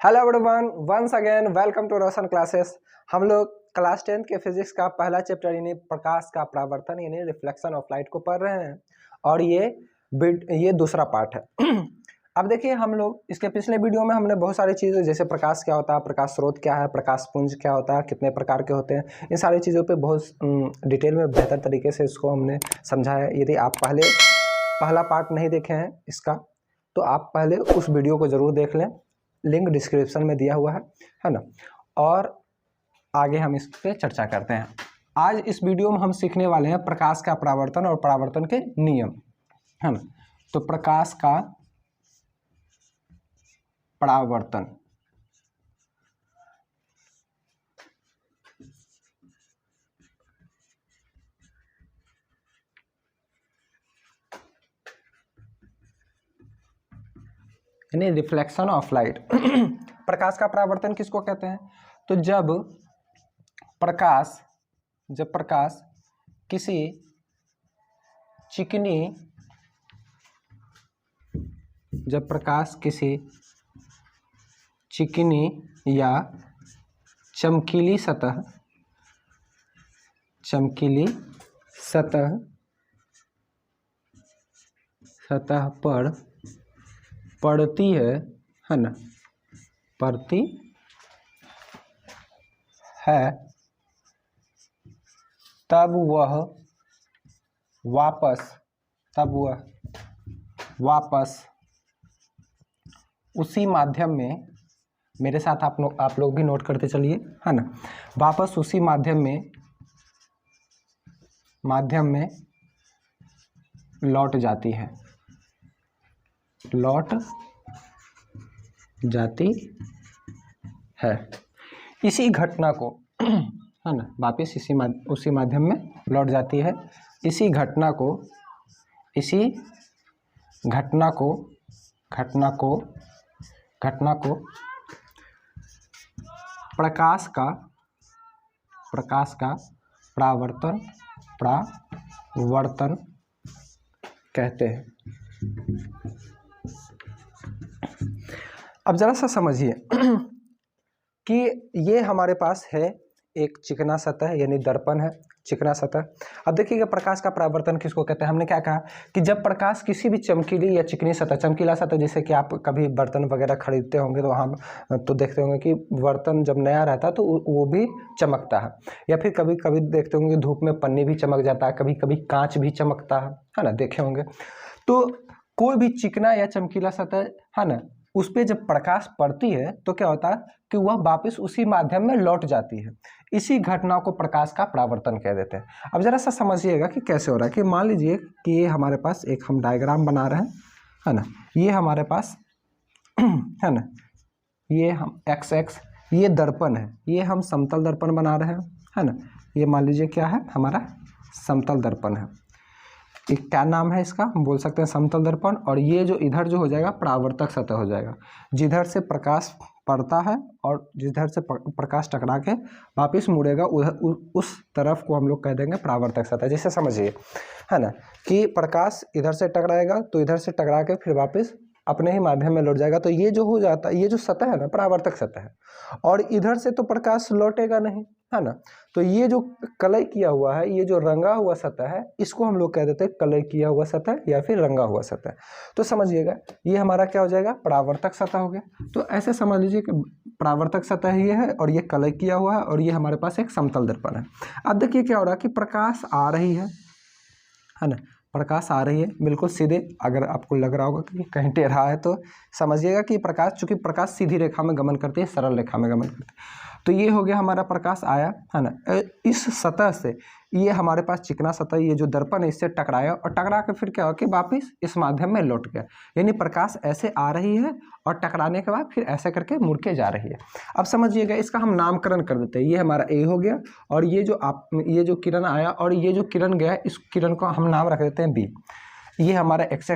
Hello everyone, once again welcome to Roshan classes. हम लोग class 10 के फिजिक्स का पहला चैप्टर यानी प्रकाश का परावर्तन यानी रिफ्लेक्शन ऑफ लाइट को पढ़ रहे हैं और ये दूसरा पार्ट है। अब देखिए, हम लोग इसके पिछले वीडियो में हमने बहुत सारी चीज़ें जैसे प्रकाश क्या होता है, प्रकाश स्रोत क्या है, प्रकाश पुंज क्या होता है, कितने प्रकार के होते हैं, इन सारी चीज़ों पे बहुत डिटेल में बेहतर तरीके से इसको हमने समझाया। यदि आप पहला पार्ट नहीं देखे हैं इसका तो आप पहले उस वीडियो को ज़रूर देख लें, लिंक डिस्क्रिप्शन में दिया हुआ है ना। और आगे हम इस पे चर्चा करते हैं। आज इस वीडियो में हम सीखने वाले हैं प्रकाश का परावर्तन और परावर्तन के नियम, है ना। तो प्रकाश का परावर्तन, यानी रिफ्लेक्शन ऑफ लाइट। प्रकाश का परावर्तन किसको कहते हैं? तो जब प्रकाश किसी चिकनी या चमकीली सतह पर पड़ती है ना, पड़ती है, तब वह वापस उसी माध्यम में, मेरे साथ आप लोग भी नोट करते चलिए, है ना, वापस उसी माध्यम में लौट जाती है। इसी घटना को, है ना, वापस उसी माध्यम में लौट जाती है। इसी घटना को प्रकाश का परावर्तन कहते हैं। अब जरा सा समझिए कि ये हमारे पास है एक चिकना सतह यानी दर्पण है, चिकना सतह। अब देखिएगा प्रकाश का परावर्तन किसको कहते हैं। हमने क्या कहा कि जब प्रकाश किसी भी चमकीली या चिकनी सतह, चमकीला सतह जैसे कि आप कभी बर्तन वगैरह खरीदते होंगे तो वहाँ तो देखते होंगे कि बर्तन जब नया रहता है तो वो भी चमकता है, या फिर कभी कभी देखते होंगे धूप में पन्नी भी चमक जाता है, कभी कभी कांच भी चमकता है ना, देखे होंगे। तो कोई भी चिकना या चमकीला सतह, है ना, उस पर जब प्रकाश पड़ती है तो क्या होता है कि वह वापस उसी माध्यम में लौट जाती है। इसी घटना को प्रकाश का परावर्तन कह देते हैं। अब जरा सा समझिएगा कि कैसे हो रहा है। कि मान लीजिए कि ये हमारे पास एक हम डायग्राम बना रहे हैं, है ना, ये हमारे पास है ना, ये हम x ये दर्पण है, ये हम समतल दर्पण बना रहे हैं, है ना। ये मान लीजिए क्या है, हमारा समतल दर्पण है। एक क्या नाम है इसका, हम बोल सकते हैं समतल दर्पण। और ये जो इधर जो हो जाएगा परावर्तक सतह हो जाएगा, जिधर से प्रकाश पड़ता है और जिधर से प्रकाश टकरा के वापस मुड़ेगा उस तरफ को हम लोग कह देंगे परावर्तक सतह। जैसे समझिए, है ना, कि प्रकाश इधर से टकराएगा तो इधर से टकरा के फिर वापस अपने ही माध्यम में लौट जाएगा, तो ये जो हो जाता है, ये जो सतह है ना परावर्तक सतह है। और इधर से तो प्रकाश लौटेगा नहीं, है ना। तो ये जो कलय किया हुआ है, ये जो रंगा हुआ सतह है, इसको हम लोग कह देते हैं कलय किया हुआ सतह या फिर रंगा हुआ सतह। तो समझिएगा ये हमारा क्या हो जाएगा, परावर्तक सतह हो गया। तो ऐसे समझ लीजिए कि परावर्तक सतह ये है और ये कलय किया हुआ है और ये हमारे पास एक समतल दर्पण है। अब देखिए क्या हो रहा है कि प्रकाश आ रही है ना, प्रकाश आ रही है बिल्कुल सीधे। अगर आपको लग रहा होगा कि कहीं टेढ़ा है तो समझिएगा कि प्रकाश, चूंकि प्रकाश सीधी रेखा में गमन करती है, सरल रेखा में गमन करती है। तो ये हो गया हमारा प्रकाश आया, है ना, इस सतह से, ये हमारे पास चिकना सतह, ये जो दर्पण है इससे टकराया और टकरा के फिर क्या हो कि वापस इस माध्यम में लौट गया। यानी प्रकाश ऐसे आ रही है और टकराने के बाद फिर ऐसे करके मुड़ के जा रही है। अब समझिएगा, इसका हम नामकरण कर देते हैं। ये हमारा ए हो गया और ये जो किरण आया और ये जो किरण गया, इस किरण को हम नाम रख देते हैं बी। ये हमारा x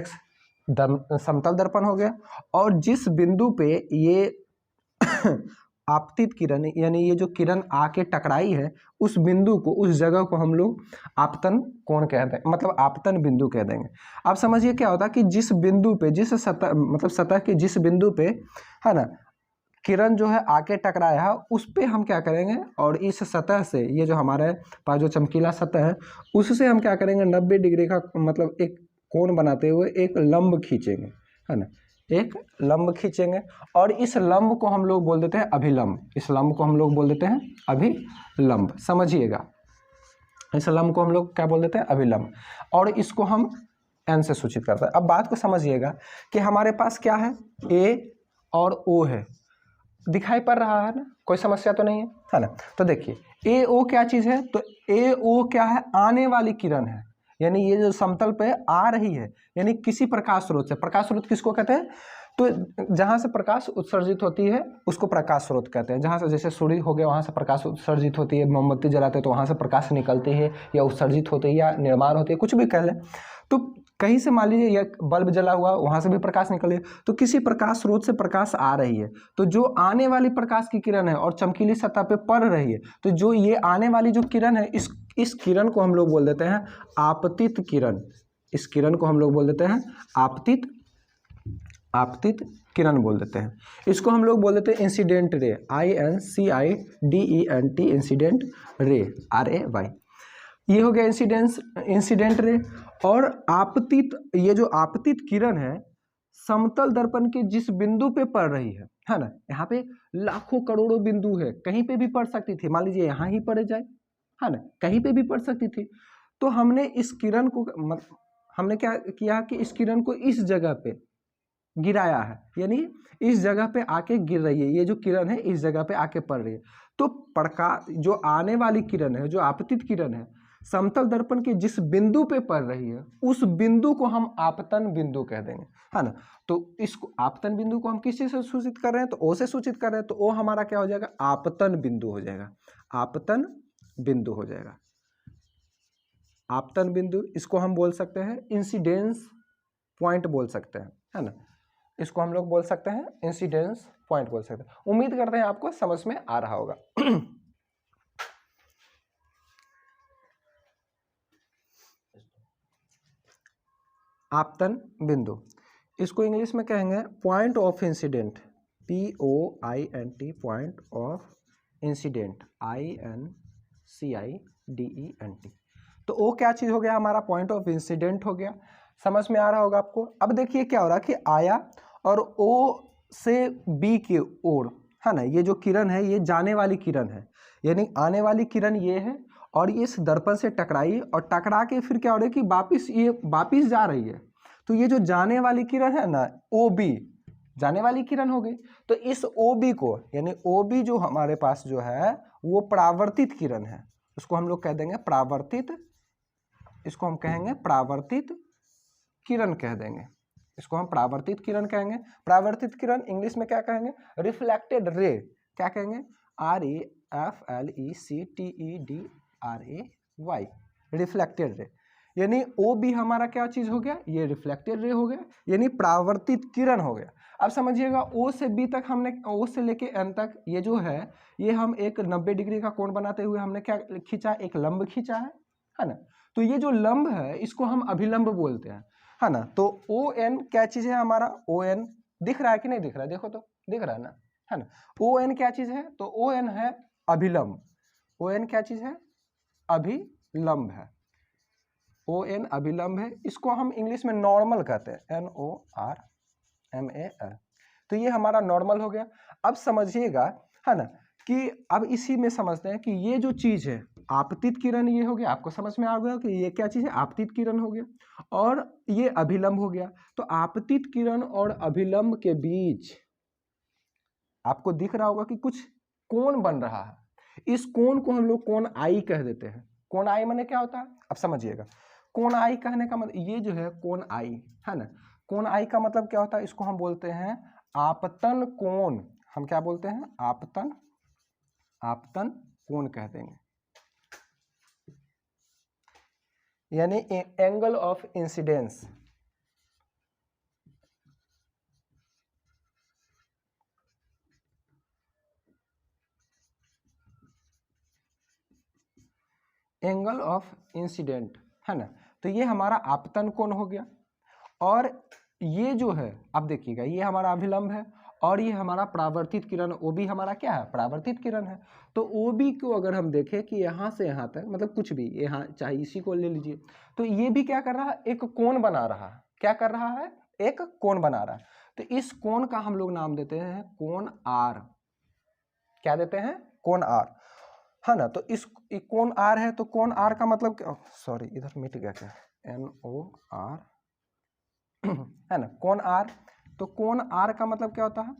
समतल दर्पण हो गया। और जिस बिंदु पे ये आपतित किरण यानी ये जो किरण आके टकराई है, उस बिंदु को, उस जगह को हम लोग आपतन कोण कहते हैं, मतलब आपतन बिंदु कह देंगे। अब समझिए क्या होता है कि जिस बिंदु पे, जिस सतह, मतलब सतह के जिस बिंदु पे, है ना, किरण जो है आके टकराया है उस पे हम क्या करेंगे, और इस सतह से ये जो हमारे पास जो चमकीला सतह है उससे हम क्या करेंगे 90 डिग्री का मतलब एक कोण बनाते हुए एक लंब खींचेंगे, है ना, एक लंब खींचेंगे और इस लंब को हम लोग बोल देते हैं अभिलंब। इस लंब को हम लोग बोल देते हैं अभिलंब, समझिएगा। इस लंब को हम लोग क्या बोल देते हैं अभिलंब, और इसको हम एन से सूचित करते हैं। अब बात को समझिएगा कि हमारे पास क्या है, ए और ओ है, दिखाई पड़ रहा है ना, कोई समस्या तो नहीं है ना। तो देखिए ए ओ क्या चीज़ है, तो ए ओ क्या है, आने वाली किरण है, यानी ये जो समतल पे आ रही है, यानी किसी प्रकाश स्रोत से। प्रकाश स्रोत किसको कहते हैं, तो जहाँ से प्रकाश उत्सर्जित होती है उसको प्रकाश स्रोत कहते हैं। जहाँ से जैसे सूर्य हो गया वहाँ से प्रकाश उत्सर्जित होती है, मोमबत्ती जलाते हैं तो वहाँ से प्रकाश निकलती है या उत्सर्जित होती है या निर्माण होती है, कुछ भी कह लें। तो कहीं से मान लीजिए यह बल्ब जला हुआ वहाँ से भी प्रकाश निकले, तो किसी प्रकाश स्रोत से प्रकाश आ रही है, तो जो आने वाली प्रकाश की किरण है और चमकीली सतह पे पड़ रही है, तो जो ये आने वाली जो किरण है इस किरण को हम लोग बोल देते हैं आपतित किरण। इस किरण को हम लोग बोल देते हैं आपतित किरण बोल देते हैं। इसको हम लोग बोल देते हैं incident ray, INCIDENT, incident ray, RAY। ये हो गया इंसिडेंट रे। और आपतित, ये जो आपतित किरण है समतल दर्पण के जिस बिंदु पे पड़ रही है ना, यहाँ पे लाखों करोड़ों बिंदु है, कहीं पे भी पड़ सकती थी, मान लीजिए यहाँ ही पड़ जाए, है ना, कहीं पे भी पड़ सकती थी। तो हमने इस किरण को हमने क्या किया कि इस किरण को इस जगह पे गिराया है, यानी इस जगह पे आके गिर रही है, ये जो किरण है इस जगह पे आके पड़ रही है। तो प्रकाश जो आने वाली किरण है, जो आपतित किरण है, समतल दर्पण के जिस बिंदु पे पड़ रही है उस बिंदु को हम आपतन बिंदु कह देंगे, है ना। तो इसको आपतन बिंदु को हम किस चीज से सूचित कर रहे हैं, तो ओ से सूचित कर रहे हैं, तो ओ हमारा क्या हो जाएगा, आपतन बिंदु हो जाएगा, आपतन बिंदु हो जाएगा, आपतन बिंदु। इसको हम बोल सकते हैं इंसिडेंस पॉइंट बोल सकते हैं, है ना, इसको हम लोग बोल सकते हैं इंसिडेंस पॉइंट बोल सकते हैं। उम्मीद करते हैं आपको समझ में आ रहा होगा। आपतन बिंदु, इसको इंग्लिश में कहेंगे point of incident, POINT, point of incident, INCIDENT। तो ओ क्या चीज हो गया, हमारा पॉइंट ऑफ इंसिडेंट हो गया। समझ में आ रहा होगा आपको। अब देखिए क्या हो रहा है कि आया और ओ से बी की ओर, है ना, ये जो किरण है ये जाने वाली किरण है, यानी आने वाली किरण ये है और इस दर्पण से टकराई और टकरा के फिर क्या हो रहा है कि वापिस जा रही है। तो ये जो जाने वाली किरण है ना, OB जाने वाली किरण हो गई। तो इस OB को, यानी OB जो हमारे पास जो है वो परावर्तित किरण है, उसको हम लोग कह देंगे परावर्तित, इसको हम कहेंगे परावर्तित किरण कह देंगे, इसको हम परावर्तित किरण कहेंगे। परावर्तित किरण इंग्लिश में क्या कहेंगे, रिफ्लेक्टेड रे, क्या कहेंगे, REFLECTEDRAY, रिफ्लेक्टेड रे। यानी OB हमारा क्या चीज हो गया, ये रिफ्लेक्टेड रे हो गया, यानी परावर्तित किरण हो गया। अब समझिएगा O से B तक हमने, O से लेके N तक ये जो है ये हम एक 90 डिग्री का कोण बनाते हुए हमने क्या खींचा, एक लंब खींचा है ना। तो ये जो लंब है इसको हम अभिलंब बोलते हैं, है ना। तो ON क्या चीज है हमारा, ON दिख रहा है कि नहीं दिख रहा है, देखो तो दिख रहा है ना, है ना। ON क्या चीज है, तो ON है अभिलंब, ON क्या चीज है, अभिलंब है, ON अभिलंब है। इसको हम इंग्लिश में नॉर्मल कहते हैं, NORMAL। तो ये हमारा नॉर्मल हो गया। अब समझिएगा, है ना, कि अब इसी में समझते हैं कि ये जो चीज है आपतित किरण ये हो गया, आपको समझ में आ गया कि ये क्या चीज है, आपतित किरण हो गया और ये अभिलंब हो गया। तो आपतित किरण और अभिलंब के बीच आपको दिख रहा होगा कि कुछ कोण बन रहा है। इस कोण को हम लोग कोण आई कह देते हैं। कोण आई माने क्या होता है, अब समझिएगा। कोण आई कहने का मतलब, ये जो है कोण आई, है ना, कोण आई का मतलब क्या होता है, इसको हम बोलते हैं आपतन कोण। हम क्या बोलते हैं, आपतन कोण कह देंगे, यानी angle of incidence. Angle of incident, है ना। तो ये हमारा आपतन कोण हो गया। और ये जो है, अब देखिएगा, ये हमारा अभिलंब है और ये हमारा परावर्तित किरण, ओ बी हमारा क्या है, परावर्तित किरण है। तो ओ बी को अगर हम देखें कि यहाँ से यहाँ तक, मतलब कुछ भी यहाँ, चाहे इसी को ले लीजिए, तो ये भी क्या कर रहा है, एक कोण बना रहा है। क्या कर रहा है, एक कोण बना रहा है। तो इस कोण का हम लोग नाम देते हैं कोण आर। क्या देते हैं, कोण आर, है ना। तो इस कोण आर है, तो कोण आर का मतलब, सॉरी इधर मिट गया क्या, NOR है ना, कोण आर। तो कोण आर का मतलब क्या होता है,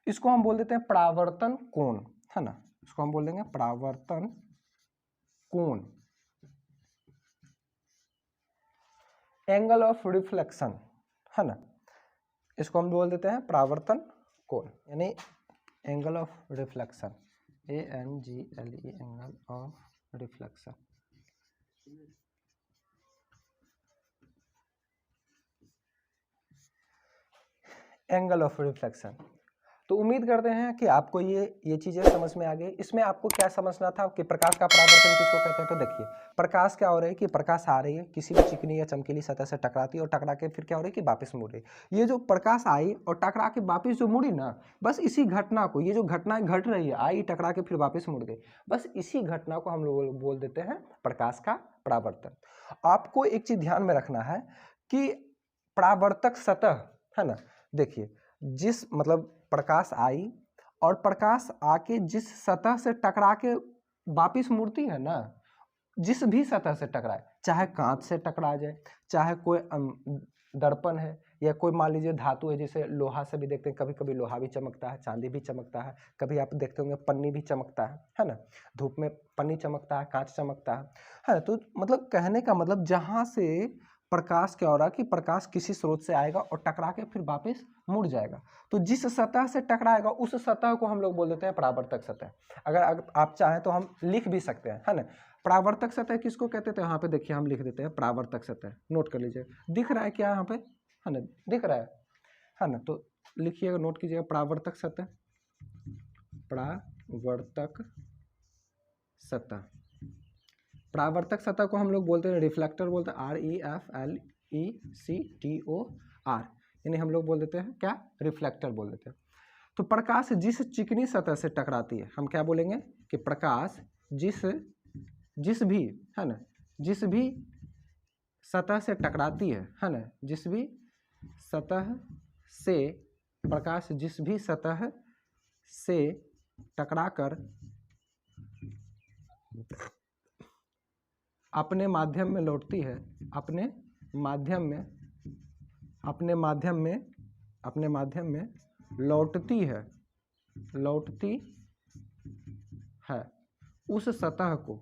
इसको हम बोल देते हैं परावर्तन कोण, है ना। इसको हम बोल देंगे परावर्तन कोण, एंगल ऑफ रिफ्लेक्शन, है ना। इसको हम बोल देते हैं परावर्तन कोण, यानी angle of reflection, ANGLE, angle of reflection. Angle of reflection. तो उम्मीद करते हैं कि आपको ये चीज़ें समझ में आ गई। इसमें आपको क्या समझना था कि प्रकाश का परावर्तन किसको कहते हैं। तो देखिए, प्रकाश क्या हो रहा है कि प्रकाश आ रही है, किसी भी चिकनी या चमकीली सतह से टकराती है और टकरा के फिर क्या हो रही है कि वापस मुड़ रही है। ये जो प्रकाश आई और टकरा के वापस जो मुड़ी ना, बस इसी घटना को, ये जो घटना घट रही है, आई टकरा के फिर वापस मुड़ गई, बस इसी घटना को हम लोग बोल देते हैं प्रकाश का परावर्तन। आपको एक चीज़ ध्यान में रखना है कि परावर्तक सतह, है ना, देखिए जिस मतलब प्रकाश आई और प्रकाश आके जिस सतह से टकरा के वापिस मुड़ती है ना, जिस भी सतह से टकराए, चाहे कांच से टकरा जाए, चाहे कोई दर्पण है, या कोई मान लीजिए धातु है, जैसे लोहा से भी देखते हैं, कभी कभी लोहा भी चमकता है, चांदी भी चमकता है, कभी आप देखते होंगे पन्नी भी चमकता है ना, धूप में पन्नी चमकता है, कांच चमकता है। तो मतलब कहने का मतलब, जहाँ से प्रकाश क्या हो रहा है कि प्रकाश किसी स्रोत से आएगा और टकरा के फिर वापस मुड़ जाएगा, तो जिस सतह से टकराएगा उस सतह को हम लोग बोल देते हैं परावर्तक सतह। अगर आप चाहें तो हम लिख भी सकते हैं, है ना। परावर्तक सतह किसको कहते थे, यहाँ पे देखिए हम लिख देते हैं परावर्तक सतह, नोट कर लीजिए। दिख रहा है क्या यहाँ पे, है ना, दिख रहा है ना, तो लिखिएगा, नोट कीजिएगा, परावर्तक सतह, परावर्तक सतह। परावर्तक सतह को हम लोग बोलते हैं रिफ्लेक्टर, बोलते हैं REFLECTOR, यानी हम लोग बोल देते हैं क्या, रिफ्लेक्टर बोल देते हैं। तो प्रकाश जिस चिकनी सतह से टकराती है, हम क्या बोलेंगे कि प्रकाश जिस भी, है ना, जिस भी सतह से टकराती है ना, जिस भी सतह से प्रकाश जिस भी सतह से टकराकर अपने माध्यम में लौटती है, अपने माध्यम में लौटती है, उस सतह को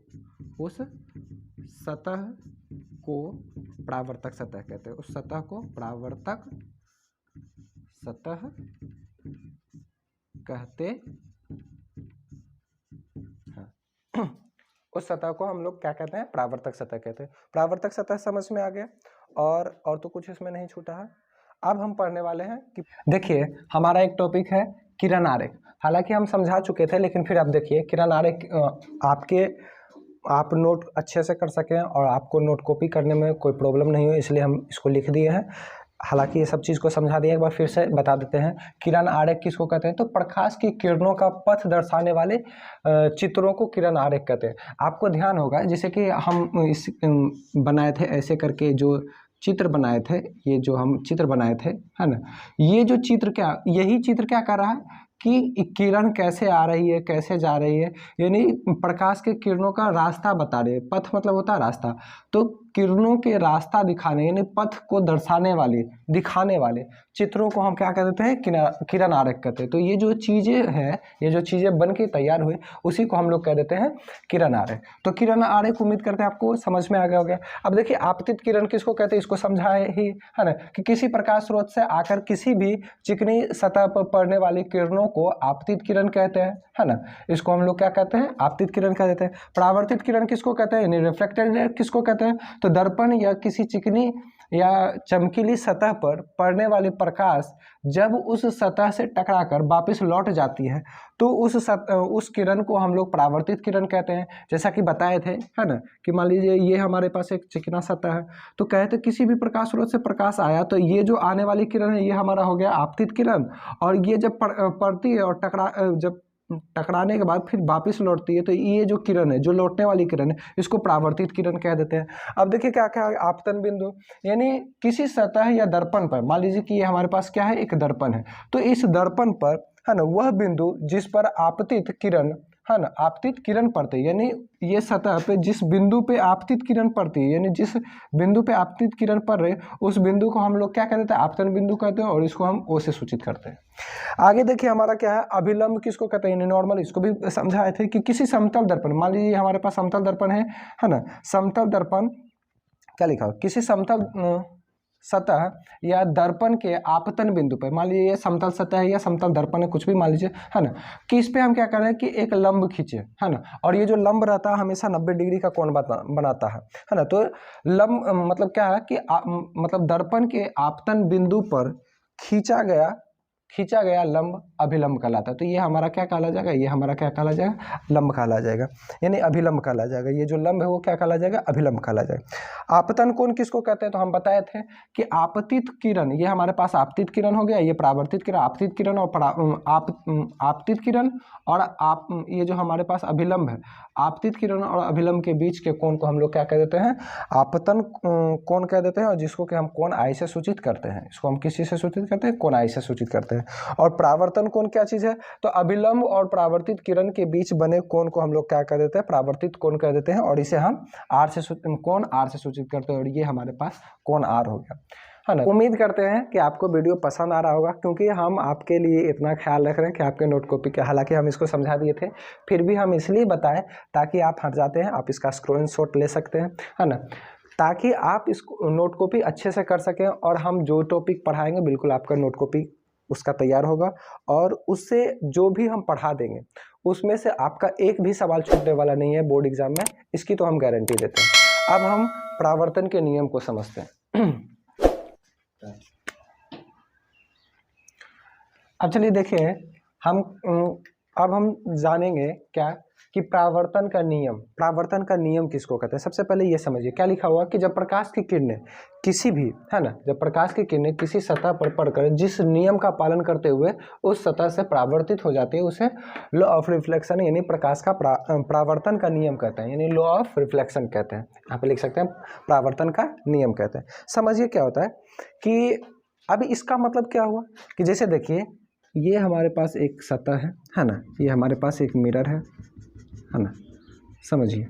परावर्तक सतह कहते हैं। उस सतह को परावर्तक सतह कहते हैं। उस सतह को हम लोग क्या कहते हैं, परावर्तक सतह कहते हैं। परावर्तक सतह समझ में आ गया, और तो कुछ इसमें नहीं छूटा है। अब हम पढ़ने वाले हैं कि देखिए हमारा एक टॉपिक है किरण आरेख। हालांकि हम समझा चुके थे, लेकिन फिर आप देखिए किरण आरेख आप नोट अच्छे से कर सकें और आपको नोट कॉपी करने में कोई प्रॉब्लम नहीं हो, इसलिए हम इसको लिख दिए हैं। हालांकि ये सब चीज़ को समझा दिया, एक बार फिर से बता देते हैं। किरण आरेख किसको कहते हैं, तो प्रकाश की किरणों का पथ दर्शाने वाले चित्रों को किरण आरेख कहते हैं। आपको ध्यान होगा जैसे कि हम इस बनाए थे ऐसे करके, जो चित्र बनाए थे, ये जो हम चित्र बनाए थे, है ना, ये जो चित्र यही चित्र क्या कर रहा है कि किरण कैसे आ रही है, कैसे जा रही है, यानी प्रकाश के किरणों का रास्ता बता रहे हैं। पथ मतलब होता है रास्ता, तो किरणों के रास्ता दिखाने, यानी पथ को दर्शाने वाले, दिखाने वाले चित्रों को हम क्या कहते हैं, किरण आरेख कहते हैं। तो ये जो चीज़ें हैं, ये जो चीज़ें बन के तैयार हुई, उसी को हम लोग कह देते हैं किरण आरेख। तो किरण आरेख उम्मीद करते हैं आपको समझ में आ गया होगा। अब देखिए आपतित किरण किसको कहते हैं, इसको समझाए ही, है ना, कि किसी प्रकाश स्रोत से आकर किसी भी चिकनी सतह पर पड़ने वाली किरणों को आपतित किरण कहते हैं, है ना। इसको हम लोग क्या कहते हैं, आपतित किरण कह देते हैं। परावर्तित किरण किसको कहते हैं, यानी रिफ्लेक्टेड किसको कहते हैं, तो दर्पण या किसी चिकनी या चमकीली सतह पर पड़ने वाली प्रकाश जब उस सतह से टकराकर वापस लौट जाती है तो उस किरण को हम लोग परावर्तित किरण कहते हैं। जैसा कि बताए थे, है ना, कि मान लीजिए ये हमारे पास एक चिकना सतह है, तो कहते किसी भी प्रकाश स्रोत से प्रकाश आया तो ये जो आने वाली किरण है ये हमारा हो गया आपतित किरण, और ये जब पड़ती है और जब टकराने के बाद फिर वापस लौटती है तो ये जो किरण है, जो लौटने वाली किरण है, इसको परावर्तित किरण कह देते हैं। अब देखिए क्या क्या आपतन बिंदु, यानी किसी सतह या दर्पण पर, मान लीजिए कि ये हमारे पास क्या है, एक दर्पण है, तो इस दर्पण पर, है ना, वह बिंदु जिस पर आपतित किरण, है ना, आपतित किरण पड़ती है, यानी ये सतह पे जिस बिंदु पे आपतित किरण पड़ती है, यानी जिस बिंदु पे आपतित किरण पड़ रही उस बिंदु को हम लोग क्या कहते हैं, आपतन बिंदु कहते हैं, और इसको हम ओ से सूचित करते हैं। आगे देखिए हमारा क्या है, अभिलंब किसको कहते हैं, नॉर्मल, इसको भी समझाए थे कि किसी समतल दर्पण, मान लीजिए हमारे पास समतल दर्पण है ना, समतल दर्पण क्या लिखा हो, किसी समतल सतह या दर्पण के आपतन बिंदु पर, मान लीजिए ये समतल सतह है या समतल दर्पण है, कुछ भी मान लीजिए, है ना, कि इस पे हम क्या कर रहे हैं कि एक लंब खींचे, है ना, और ये जो लंब रहता है हमेशा 90 डिग्री का कोण बनाता है ना, तो लंब मतलब क्या है कि मतलब दर्पण के आपतन बिंदु पर खींचा गया लंब अभिलंब कहलाता है। तो ये हमारा क्या कहला जाएगा, ये हमारा क्या कहला जाएगा, लंब कहला जाएगा, यानी अभिलंब कहला जाएगा। ये जो लंब है वो क्या कहला जाएगा, अभिलंब कहला जाएगा। आपतन कोण किसको कहते हैं, तो हम बताए थे कि आपतित किरण, ये हमारे पास आपतित किरण हो गया, ये परावर्तित किरण, आपतित किरण और आपतित किरण और ये जो हमारे पास अभिलंब है, आपतित किरण और अभिलंब के बीच के कोण को हम लोग क्या कह देते हैं, आपतन कोण कह देते हैं, और जिसको कि हम कोण आई से सूचित करते हैं, इसको हम किस चीज से सूचित करते हैं, कोण आई से सूचित करते हैं। और परावर्तन कोण क्या चीज है, तो अभिलंब और परावर्तित किरण के बीच बने कोण को हम लोग क्या कह देते हैं, परावर्तित कोण कह देते हैं, और इसे हम कोण आर से सूचित करते हैं, और ये हमारे पास कोण आर हो गया, है ना। उम्मीद करते हैं कि आपको वीडियो पसंद आ रहा होगा, क्योंकि हम आपके लिए इतना ख्याल रख रहे हैं कि आपके नोट कॉपी के, हालांकि हम इसको समझा दिए थे, फिर भी हम इसलिए बताएं ताकि आप हट जाते हैं, आप इसका स्क्रीनशॉट ले सकते हैं, है ना, ताकि आप इस नोट कॉपी अच्छे से कर सकें, और हम जो टॉपिक पढ़ाएंगे बिल्कुल आपका नोट कॉपी उसका तैयार होगा, और उससे जो भी हम पढ़ा देंगे उसमें से आपका एक भी सवाल छूटने वाला नहीं है बोर्ड एग्जाम में, इसकी तो हम गारंटी देते हैं। अब हम परावर्तन के नियम को समझते हैं। अब चलिए देखिए, अब हम जानेंगे क्या कि परावर्तन का नियम किसको कहते हैं। सबसे पहले ये समझिए क्या लिखा हुआ कि जब प्रकाश की किरणें किसी भी, है ना, जब प्रकाश की किरणें किसी सतह पर पड़कर जिस नियम का पालन करते हुए उस सतह से परावर्तित हो जाती है उसे लॉ ऑफ रिफ्लेक्शन यानी प्रकाश का परावर्तन का नियम कहते हैं, यानी लॉ ऑफ रिफ्लेक्शन कहते हैं। यहाँ पे लिख सकते हैं परावर्तन का नियम कहते हैं। समझिए क्या होता है कि अभी इसका मतलब क्या हुआ कि जैसे देखिए ये हमारे पास एक सतह है ना, ये हमारे पास एक मिरर है ना, समझिए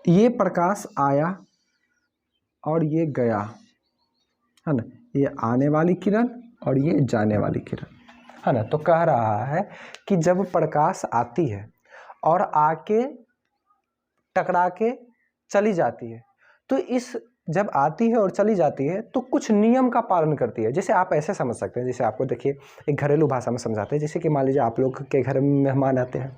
ये प्रकाश आया और ये गया, है ना, ये आने वाली किरण और ये जाने वाली किरण, है ना। तो कह रहा है कि जब प्रकाश आती है और आके टकरा के चली जाती है, तो इस जब आती है और चली जाती है तो कुछ नियम का पालन करती है। जैसे आप ऐसे समझ सकते हैं, जैसे आपको देखिए एक घरेलू भाषा में समझाते हैं, जैसे कि मान लीजिए आप लोग के घर में मेहमान आते हैं,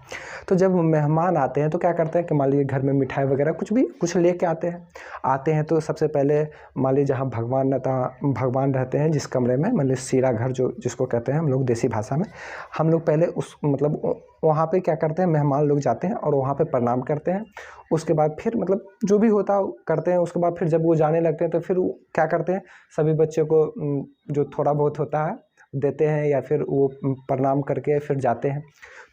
तो जब मेहमान आते हैं तो क्या करते हैं कि मान लीजिए घर में मिठाई वगैरह कुछ लेके आते हैं तो सबसे पहले मान लीजिए जहाँ भगवान रहते हैं जिस कमरे में, मान लीजिए सीरा घर जो जिसको कहते हैं हम लोग देसी भाषा में, हम लोग पहले उस मतलब वहाँ पे क्या करते हैं, मेहमान लोग जाते हैं और वहाँ पे प्रणाम करते हैं। उसके बाद फिर मतलब जो भी होता करते हैं, उसके बाद फिर जब वो जाने लगते हैं तो फिर वो क्या करते हैं, सभी बच्चों को जो थोड़ा बहुत होता है देते हैं या फिर वो प्रणाम करके फिर जाते हैं।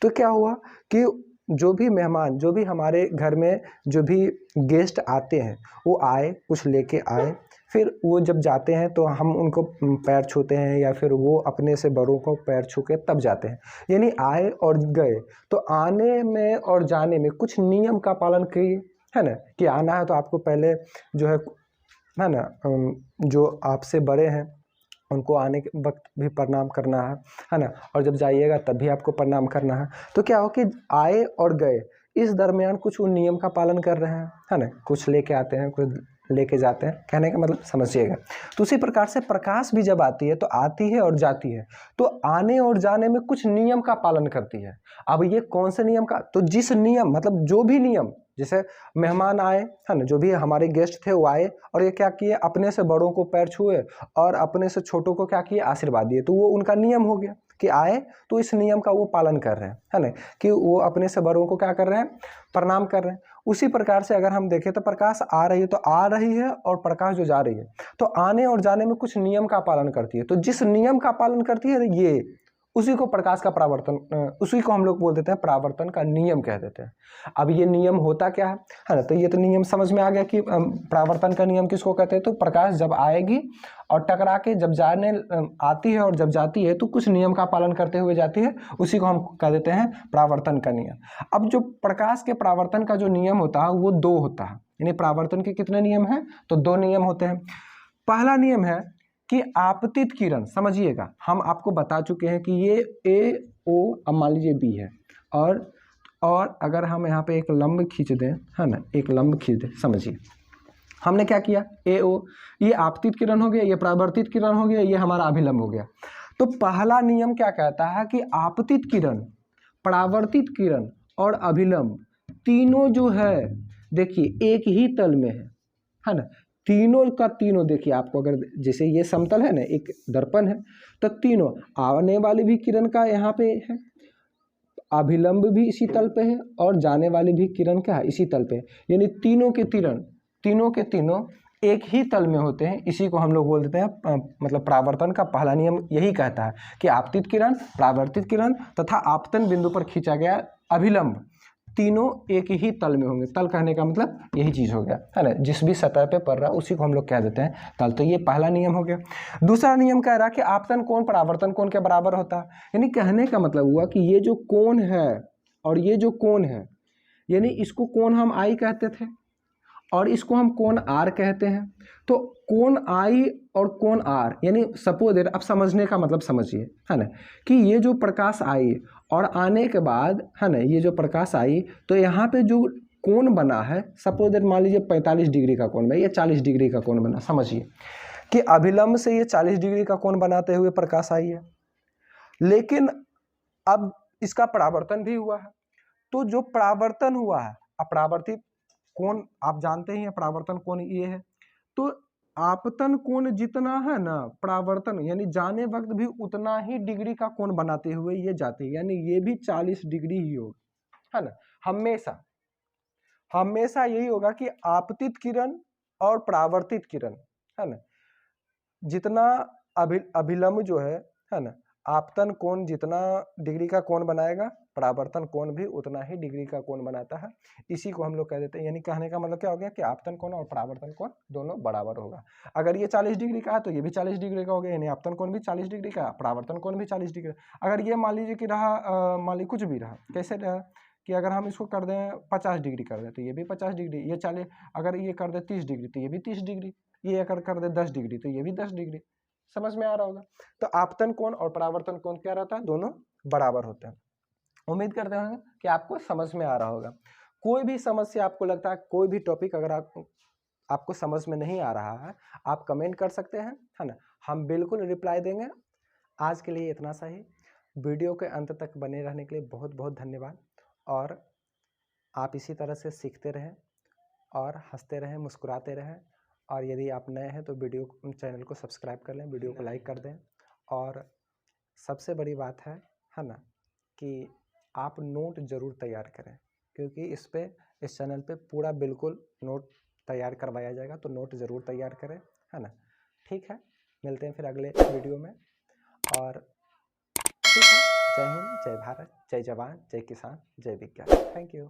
तो क्या हुआ कि जो भी मेहमान, जो भी हमारे घर में जो भी गेस्ट आते हैं वो आए, कुछ लेके आए, फिर वो जब जाते हैं तो हम उनको पैर छूते हैं या फिर वो अपने से बड़ों को पैर छू के तब जाते हैं। यानी आए और गए, तो आने में और जाने में कुछ नियम का पालन किए, है ना, कि आना है तो आपको पहले जो है ना, जो आपसे बड़े हैं उनको आने के वक्त भी प्रणाम करना है ना, और जब जाइएगा तब भी आपको प्रणाम करना है। तो क्या हो कि आए और गए इस दरमियान कुछ उन नियम का पालन कर रहे हैं, है ना, कुछ लेके आते हैं, कुछ लेके जाते हैं, कहने का मतलब समझिएगा। तो उसी प्रकार से प्रकाश भी जब आती है तो आती है और जाती है, तो आने और जाने में कुछ नियम का पालन करती है। अब ये कौन से नियम का, तो जिस नियम मतलब जो भी नियम जैसे मेहमान आए, है ना, जो भी हमारे गेस्ट थे वो आए और ये क्या किए, अपने से बड़ों को पैर छुए और अपने से छोटों को क्या किए, आशीर्वाद दिए। तो वो उनका नियम हो गया कि आए तो इस नियम का वो पालन कर रहे हैं, है ना, कि वो अपने से बड़ों को क्या कर रहे हैं, प्रणाम कर रहे हैं। उसी प्रकार से अगर हम देखें तो प्रकाश आ रही है तो आ रही है, और प्रकाश जो जा रही है तो आने और जाने में कुछ नियम का पालन करती है। तो जिस नियम का पालन करती है ये, उसी को प्रकाश का परावर्तन, उसी को हम लोग बोल देते हैं परावर्तन का नियम कह देते हैं। अब ये नियम होता क्या है ना, तो ये तो नियम समझ में आ गया कि परावर्तन का नियम किसको कहते हैं। तो प्रकाश जब आएगी और टकरा के जब जाने आती है और जब जाती है तो कुछ नियम का पालन करते हुए जाती है, उसी को हम कह देते हैं परावर्तन का नियम। अब जो प्रकाश के परावर्तन का जो नियम होता है वो 2 होता है, यानी परावर्तन के कितने नियम हैं, तो 2 नियम होते हैं। पहला नियम है कि आपतित किरण, समझिएगा हम आपको बता चुके हैं कि ये ए ओ, अब मान लीजिए बी है, और अगर हम यहाँ पे एक लंब खींच दें, है ना, एक लंब खींच दें, समझिए हमने क्या किया, ए ओ, ये आपतित किरण हो गया, ये परावर्तित किरण हो गया, ये हमारा अभिलंब हो गया। तो पहला नियम क्या कहता है कि आपतित किरण, परावर्तित किरण और अभिलंब तीनों जो है देखिए एक ही तल में है ना, तीनों का तीनों देखिए आपको, अगर जैसे ये समतल है ना, एक दर्पण है, तो तीनों आने वाली भी किरण का यहाँ पे है, अभिलंब भी इसी तल पे है, और जाने वाली भी किरण क्या है, इसी तल पे है, यानी तीनों के तीनों एक ही तल में होते हैं। इसी को हम लोग बोल देते हैं मतलब परावर्तन का पहला नियम यही कहता है कि आपतित किरण, परावर्तित किरण तथा आपतन बिंदु पर खींचा गया अभिलंब तीनों एक ही तल में होंगे। तल कहने का मतलब यही चीज हो गया, है ना, जिस भी सतह पे पड़ रहा है उसी को हम लोग कह देते हैं तल। तो ये पहला नियम हो गया। दूसरा नियम कह रहा है कि आपतन कोण परावर्तन कोण के बराबर होता है, यानी कहने का मतलब हुआ कि ये जो कोण है और ये जो कोण है, यानी इसको कोण हम आई कहते थे और इसको हम कोण आर कहते हैं। तो कोण आई और कोण आर, यानी सपोज, अब समझने का मतलब समझिए, है ना, कि ये जो प्रकाश आई और आने के बाद, है ना, ये जो प्रकाश आई तो यहाँ पे जो कोण बना है, सपोज मान लीजिए 45 डिग्री का कोण बना, ये 40 डिग्री का कोण बना, समझिए कि अभिलंब से ये 40 डिग्री का कोण बनाते हुए प्रकाश आई है, लेकिन अब इसका परावर्तन भी हुआ है। तो जो परावर्तन हुआ है, अपरावर्तित कोण आप जानते ही हैं, परावर्तन कोण ये है, तो आपतन कोण जितना है ना, परावर्तन यानी जाने वक्त भी उतना ही डिग्री का कोण बनाते हुए ये जाते हैं, यानी ये भी 40 डिग्री ही होगा, है ना। हमेशा यही होगा कि आपतित किरण और परावर्तित किरण, है ना, जितना अभिलंब जो है ना, आपतन कोण जितना डिग्री का कोण बनाएगा, परावर्तन कोण भी उतना ही डिग्री का कोण बनाता है। इसी को हम लोग कह देते हैं, यानी कहने का मतलब क्या हो गया कि आपतन कोण और परावर्तन कोण दोनों बराबर होगा। अगर ये 40 डिग्री का है तो ये भी 40 डिग्री का हो गया, यानी आपतन कोण भी 40 डिग्री का, परावर्तन कोण भी 40 डिग्री। अगर ये मान लीजिए कि रहा, मान लीजिए कुछ भी रहा, कैसे रहा कि अगर हम इसको कर दें 50 डिग्री कर दें तो ये भी 50 डिग्री, ये 40, अगर ये कर दे 30 डिग्री तो ये भी 30 डिग्री, ये अगर कर दे 10 डिग्री तो ये भी 10 डिग्री। समझ में आ रहा होगा। तो आपतन कोण और परावर्तन कोण क्या रहता है, दोनों बराबर होते हैं। उम्मीद करते हैं कि आपको समझ में आ रहा होगा। कोई भी समस्या आपको लगता है, कोई भी टॉपिक अगर आपको समझ में नहीं आ रहा है, आप कमेंट कर सकते हैं, है ना, हम बिल्कुल रिप्लाई देंगे। आज के लिए इतना सा ही। वीडियो के अंत तक बने रहने के लिए बहुत बहुत धन्यवाद, और आप इसी तरह से सीखते रहें और हंसते रहें, मुस्कुराते रहें। और यदि आप नए हैं तो चैनल को सब्सक्राइब कर लें, वीडियो को लाइक कर दें। और सबसे बड़ी बात है ना, कि आप नोट ज़रूर तैयार करें, क्योंकि इस चैनल पे पूरा बिल्कुल नोट तैयार करवाया जाएगा, तो नोट ज़रूर तैयार करें, है ना। ठीक है, मिलते हैं फिर अगले वीडियो में। और ठीक है, जय हिंद, जय भारत, जय जवान, जय किसान, जय विज्ञान। Thank you.